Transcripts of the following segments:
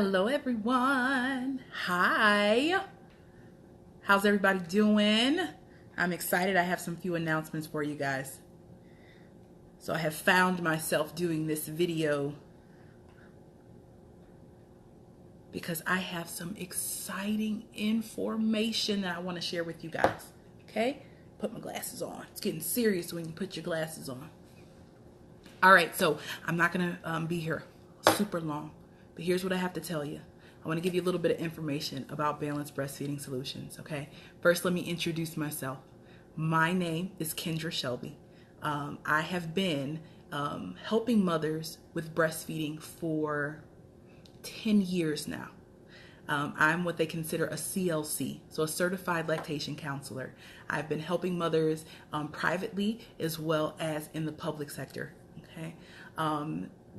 Hello everyone. Hi. How's everybody doing? I'm excited. I have some few announcements for you guys. So I have found myself doing this video because I have some exciting information that I want to share with you guys. Okay? Put my glasses on. It's getting serious when you put your glasses on. All right, so I'm not going to be here super long, but here's what I have to tell you. I want to give you a little bit of information about Balanced Breastfeeding Solutions, okay? First, let me introduce myself. My name is Kendra Shelby. I have been helping mothers with breastfeeding for 10 years now. I'm what they consider a CLC, so a certified lactation counselor. I've been helping mothers privately as well as in the public sector. Okay.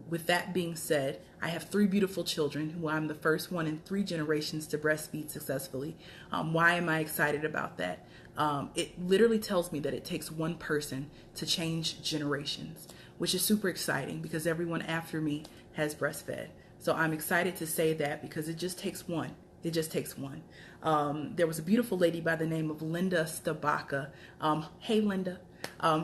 With that being said, I have 3 beautiful children who I'm the first one in 3 generations to breastfeed successfully. Why am I excited about that? It literally tells me that it takes one person to change generations, which is super exciting because everyone after me has breastfed. So I'm excited to say that because it just takes one. It just takes one. There was a beautiful lady by the name of Linda Stabaka. Hey, Linda.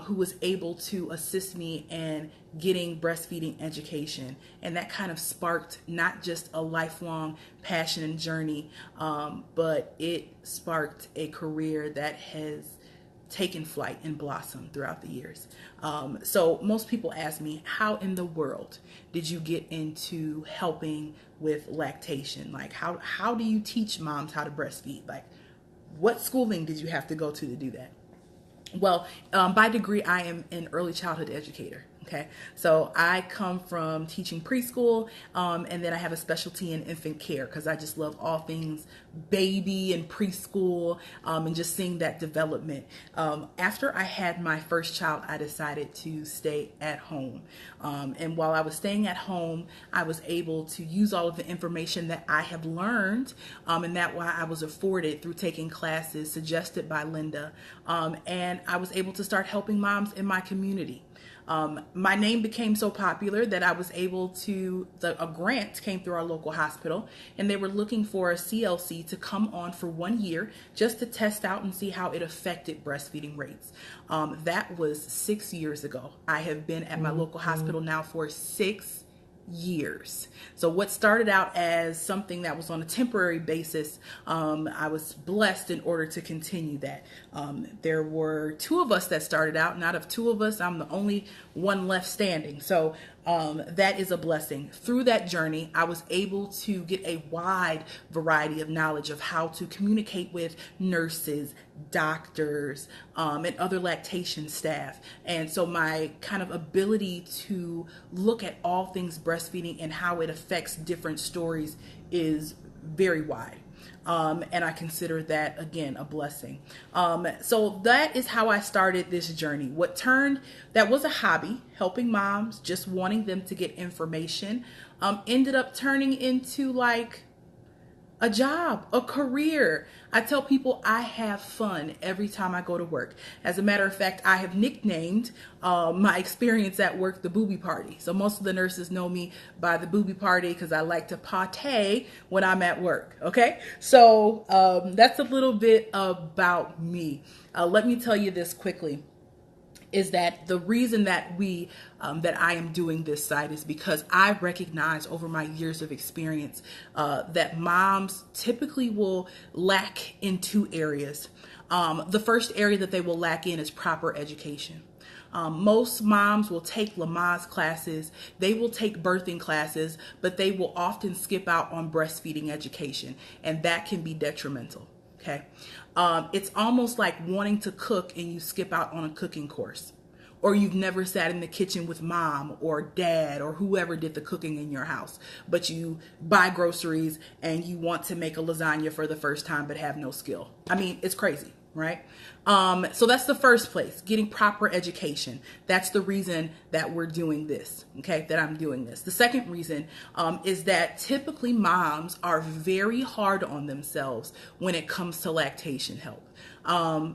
Who was able to assist me in getting breastfeeding education. And that kind of sparked not just a lifelong passion and journey, but it sparked a career that has taken flight and blossomed throughout the years. So most people ask me, how in the world did you get into helping with lactation? Like, how do you teach moms how to breastfeed? Like, what schooling did you have to go to do that? Well, by degree, I am an early childhood educator. Okay, so I come from teaching preschool, and then I have a specialty in infant care because I just love all things baby and preschool, and just seeing that development. After I had my first child, I decided to stay at home. And while I was staying at home, I was able to use all of the information that I have learned, and that why I was afforded through taking classes suggested by Linda, and I was able to start helping moms in my community. My name became so popular that I was able to, a grant came through our local hospital, and they were looking for a CLC to come on for 1 year just to test out and see how it affected breastfeeding rates. That was 6 years ago. I have been at my local hospital now for 6 years. So what started out as something that was on a temporary basis, I was blessed in order to continue that. There were 2 of us that started out, and out of 2 of us, I'm the only one left standing. So that is a blessing. Through that journey, I was able to get a wide variety of knowledge of how to communicate with nurses, doctors, and other lactation staff. And so my kind of ability to look at all things breastfeeding and how it affects different stories is very wide. And I consider that, again, a blessing. So that is how I started this journey. That was a hobby, helping moms, just wanting them to get information, ended up turning into like a job, a career. I tell people I have fun every time I go to work. As a matter of fact, I have nicknamed my experience at work the booby party. So most of the nurses know me by the booby party because I like to partay when I'm at work. Okay, so that's a little bit about me. Let me tell you this quickly. Is that the reason that that I am doing this site is because I recognize over my years of experience that moms typically will lack in 2 areas. The first area that they will lack in is proper education. Most moms will take Lamaze classes, they will take birthing classes, but they will often skip out on breastfeeding education, and that can be detrimental. Okay. It's almost like wanting to cook and you skip out on a cooking course, or you've never sat in the kitchen with mom or dad or whoever did the cooking in your house, but you buy groceries and you want to make a lasagna for the first time but have no skill. I mean, it's crazy, right? So that's the first place, getting proper education. That's the reason that we're doing this, okay, that I'm doing this. The second reason is that typically moms are very hard on themselves when it comes to lactation help.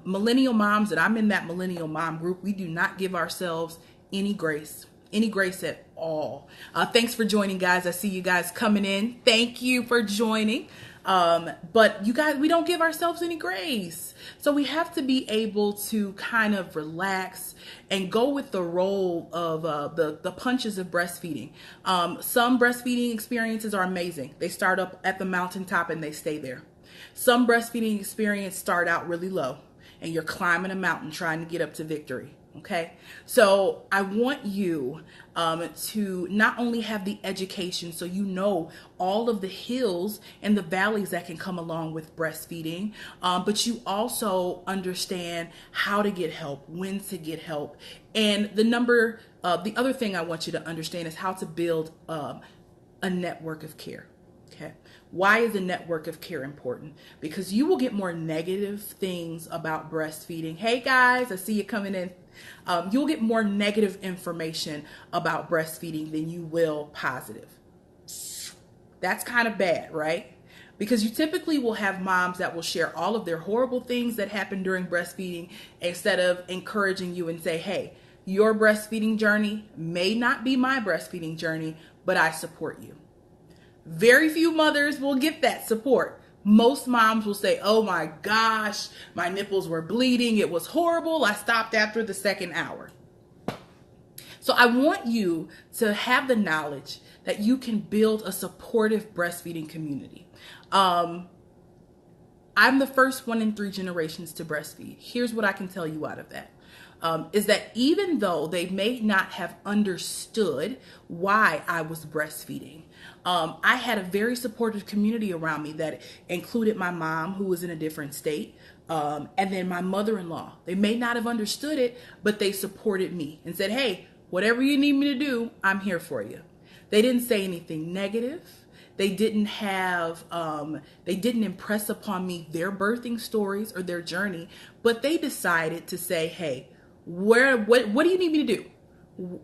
Millennial moms, and I'm in that millennial mom group, we do not give ourselves any grace. any grace at all. Thanks for joining, guys. I see you guys coming in. Thank you for joining. But you guys, we don't give ourselves any grace. So we have to be able to kind of relax and go with the role of the punches of breastfeeding. Some breastfeeding experiences are amazing. They start up at the mountaintop and they stay there. Some breastfeeding experiences start out really low and you're climbing a mountain trying to get up to victory. Okay, so I want you to not only have the education so you know all of the hills and the valleys that can come along with breastfeeding, but you also understand how to get help, when to get help, and the other thing I want you to understand is how to build a network of care. Okay. Why is a network of care important? Because you will get more negative things about breastfeeding. Hey guys, I see you coming in. You'll get more negative information about breastfeeding than you will positive. That's kind of bad, right? Because you typically will have moms that will share all of their horrible things that happen during breastfeeding instead of encouraging you and say, hey, your breastfeeding journey may not be my breastfeeding journey, but I support you. Very few mothers will get that support. Most moms will say, oh my gosh, my nipples were bleeding. It was horrible. I stopped after the second hour. So I want you to have the knowledge that you can build a supportive breastfeeding community. I'm the first one in 3 generations to breastfeed. Here's what I can tell you out of that. Is that even though they may not have understood why I was breastfeeding, I had a very supportive community around me that included my mom, who was in a different state, and then my mother-in-law. They may not have understood it, but they supported me and said, hey, whatever you need me to do, I'm here for you. They didn't say anything negative. They didn't impress upon me their birthing stories or their journey, but they decided to say, hey, what do you need me to do?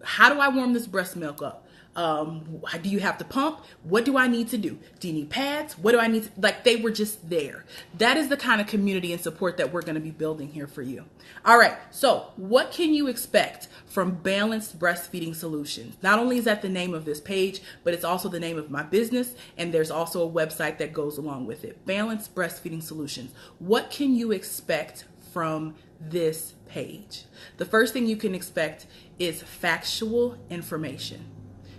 How do I warm this breast milk up? Do you have to pump? What do I need to do? Do you need pads? What do I need to, like, they were just there. That is the kind of community and support that we're going to be building here for you. All right. So what can you expect from Balanced Breastfeeding Solutions? Not only is that the name of this page, but it's also the name of my business. And there's also a website that goes along with it. Balanced Breastfeeding Solutions. What can you expect from this page? The first thing you can expect is factual information.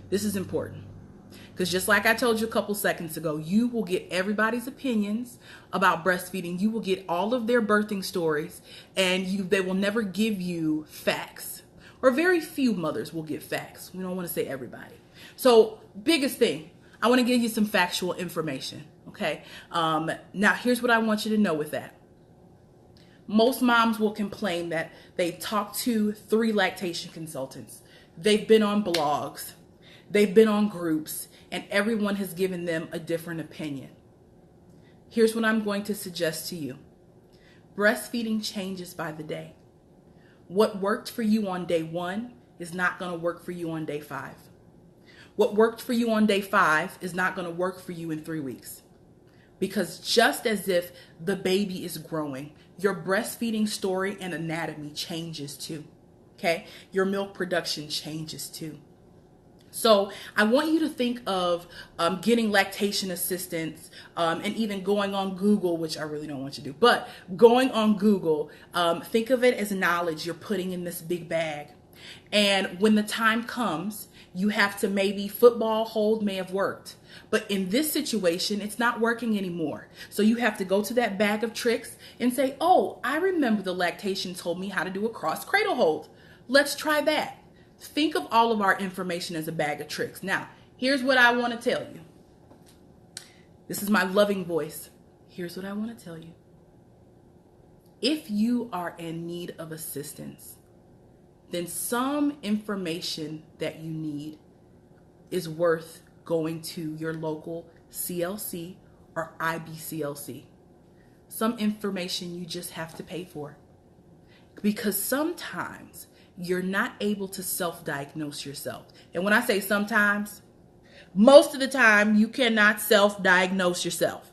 This is important because just like I told you a couple seconds ago, you will get everybody's opinions about breastfeeding. You will get all of their birthing stories, and they will never give you facts, or very few mothers will give facts. We don't want to say everybody. So biggest thing, I want to give you some factual information. Okay. Now here's what I want you to know with that. Most moms will complain that they talk to 3 lactation consultants. They've been on blogs. They've been on groups, and everyone has given them a different opinion. Here's what I'm going to suggest to you. Breastfeeding changes by the day. What worked for you on day 1 is not going to work for you on day 5. What worked for you on day 5 is not going to work for you in 3 weeks. Because just as if the baby is growing, your breastfeeding story and anatomy changes too. Okay? Your milk production changes too. So I want you to think of getting lactation assistance and even going on Google, which I really don't want you to do, but going on Google, think of it as knowledge you're putting in this big bag. And when the time comes, you have to maybe football hold may have worked. But in this situation, it's not working anymore. So you have to go to that bag of tricks and say, oh, I remember the lactation told me how to do a cross cradle hold. Let's try that. Think of all of our information as a bag of tricks. Now, here's what I want to tell you. This is my loving voice. Here's what I want to tell you. If you are in need of assistance, then some information that you need is worth going to your local CLC or IBCLC. Some information you just have to pay for. Because sometimes you're not able to self-diagnose yourself. And when I say sometimes, most of the time you cannot self-diagnose yourself.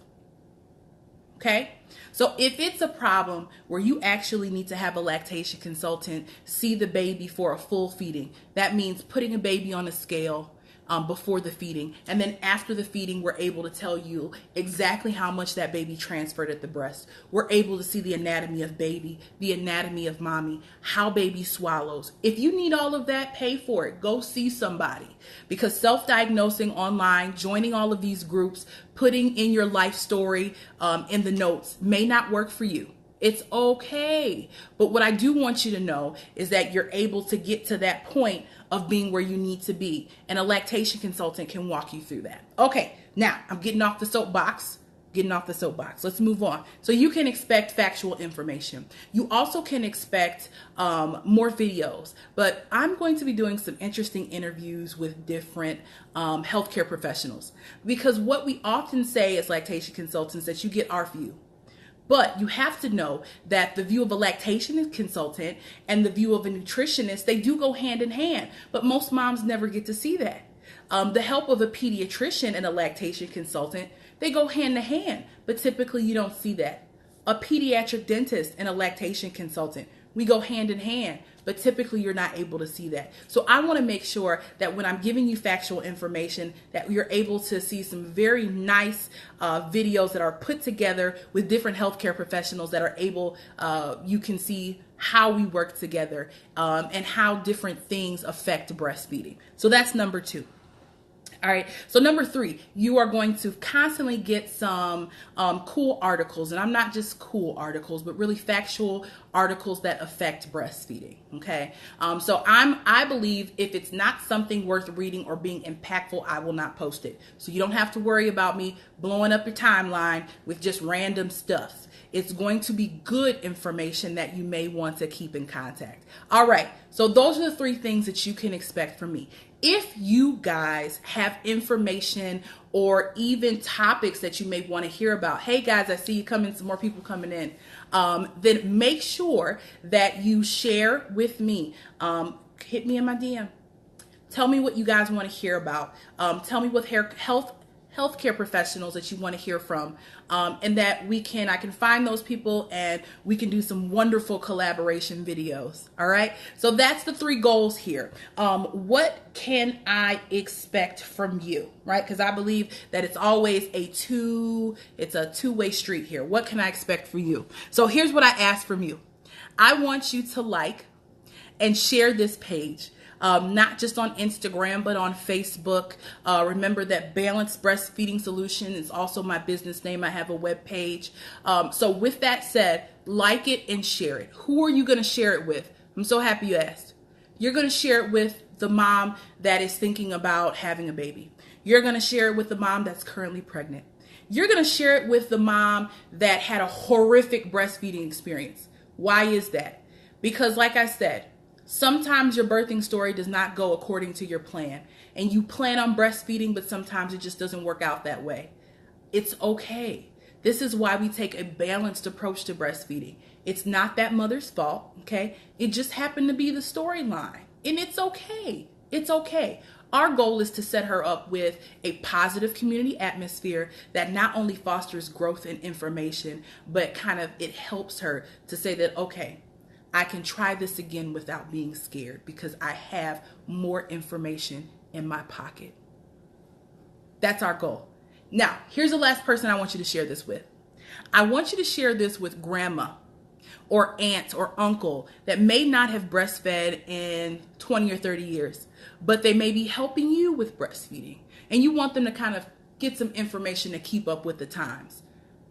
Okay? So if it's a problem where you actually need to have a lactation consultant see the baby for a full feeding, that means putting a baby on a scale before the feeding. And then after the feeding, we're able to tell you exactly how much that baby transferred at the breast. We're able to see the anatomy of baby, the anatomy of mommy, how baby swallows. If you need all of that, pay for it. Go see somebody. Because self-diagnosing online, joining all of these groups, putting in your life story in the notes may not work for you. It's okay. But what I do want you to know is that you're able to get to that point of being where you need to be. And a lactation consultant can walk you through that. Okay, now I'm getting off the soapbox. Let's move on. So you can expect factual information. You also can expect more videos, but I'm going to be doing some interesting interviews with different healthcare professionals, because what we often say as lactation consultants that you get our view. But you have to know that the view of a lactation consultant and the view of a nutritionist, they do go hand in hand. But most moms never get to see that. The help of a pediatrician and a lactation consultant, they go hand to hand. But typically you don't see that. A pediatric dentist and a lactation consultant, we go hand in hand. But typically you're not able to see that. So I want to make sure that when I'm giving you factual information, that you're able to see some very nice videos that are put together with different healthcare professionals that are able, you can see how we work together and how different things affect breastfeeding. So that's number 2. All right. So number 3, you are going to constantly get some cool articles, and I'm not just cool articles, but really factual articles that affect breastfeeding. Okay. So I believe if it's not something worth reading or being impactful, I will not post it. So you don't have to worry about me blowing up your timeline with just random stuff. It's going to be good information that you may want to keep in contact. All right. So those are the 3 things that you can expect from me. If you guys have information or even topics that you may want to hear about, hey guys, I see you coming, some more people coming in, then make sure that you share with me. Hit me in my DM. Tell me what you guys want to hear about. Tell me what healthcare professionals that you want to hear from, and that I can find those people and we can do some wonderful collaboration videos. All right. So that's the 3 goals here. What can I expect from you? Right. Because I believe that it's always a two-way street here. What can I expect from you? So here's what I ask from you. I want you to like and share this page. Not just on Instagram, but on Facebook. Remember that Balanced Breastfeeding Solution is also my business name. I have a web page. So with that said, like it and share it. Who are you going to share it with? I'm so happy you asked. You're going to share it with the mom that is thinking about having a baby. You're going to share it with the mom that's currently pregnant. You're going to share it with the mom that had a horrific breastfeeding experience. Why is that? Because like I said, sometimes your birthing story does not go according to your plan, and you plan on breastfeeding, but sometimes it just doesn't work out that way. It's okay. This is why we take a balanced approach to breastfeeding. It's not that mother's fault, okay? It just happened to be the storyline, and it's okay. It's okay. Our goal is to set her up with a positive community atmosphere that not only fosters growth and information, but it helps her to say that, okay, I can try this again without being scared because I have more information in my pocket. That's our goal. Now, here's the last person I want you to share this with. I want you to share this with grandma or aunt or uncle that may not have breastfed in 20 or 30 years, but they may be helping you with breastfeeding, and you want them to get some information to keep up with the times.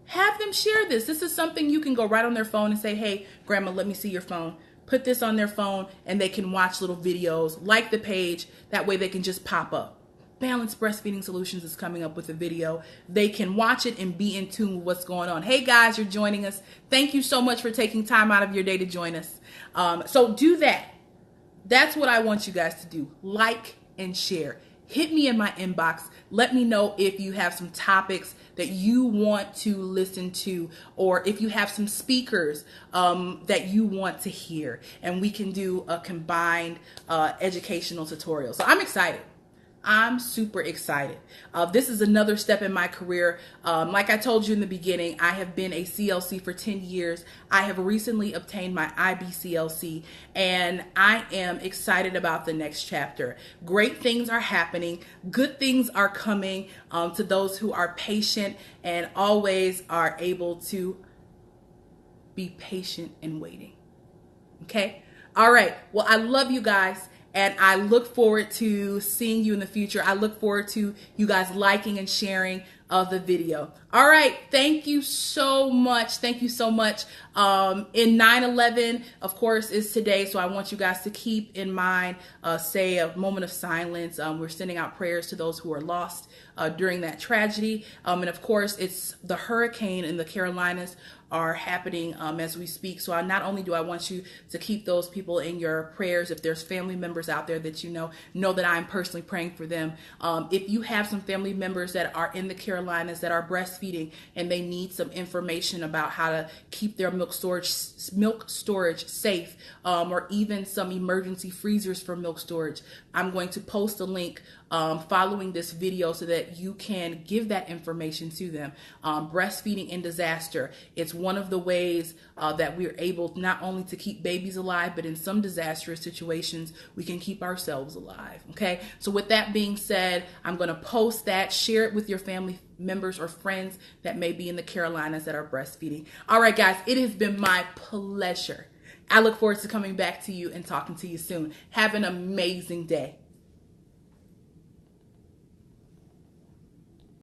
Have them share this. This is something you can go right on their phone and say, hey, grandma, let me see your phone. Put this on their phone and they can watch little videos, like the page. That way they can just pop up. Balanced Breastfeeding Solutions is coming up with a video. They can watch it and be in tune with what's going on. Hey guys, you're joining us. Thank you so much for taking time out of your day to join us. So do that. That's what I want you guys to do. Like and share. Hit me in my inbox. Let me know if you have some topics that you want to listen to, or if you have some speakers that you want to hear, and we can do a combined educational tutorial. So I'm excited. I'm super excited. This is another step in my career. Like I told you in the beginning, I have been a CLC for 10 years. I have recently obtained my IBCLC, and I am excited about the next chapter. Great things are happening. Good things are coming to those who are patient and always are able to be patient and waiting. Okay? All right. Well, I love you guys. And I look forward to seeing you in the future. I look forward to you guys liking and sharing the video. All right. Thank you so much. Thank you so much. In 9/11, of course, is today. So I want you guys to keep in mind, say a moment of silence. We're sending out prayers to those who are lost during that tragedy. And of course, it's the hurricane in the Carolinas are happening as we speak. So not only do I want you to keep those people in your prayers, if there's family members out there that you know that I'm personally praying for them. If you have some family members that are in the Carolinas that are breastfeeding and they need some information about how to keep their milk storage safe, or even some emergency freezers for milk storage, I'm going to post a link following this video so that you can give that information to them. Breastfeeding in disaster. It's one of the ways that we're able not only to keep babies alive, but in some disastrous situations, we can keep ourselves alive. Okay. So with that being said, I'm going to post that, share it with your family members or friends that may be in the Carolinas that are breastfeeding. All right, guys, it has been my pleasure. I look forward to coming back to you and talking to you soon. Have an amazing day.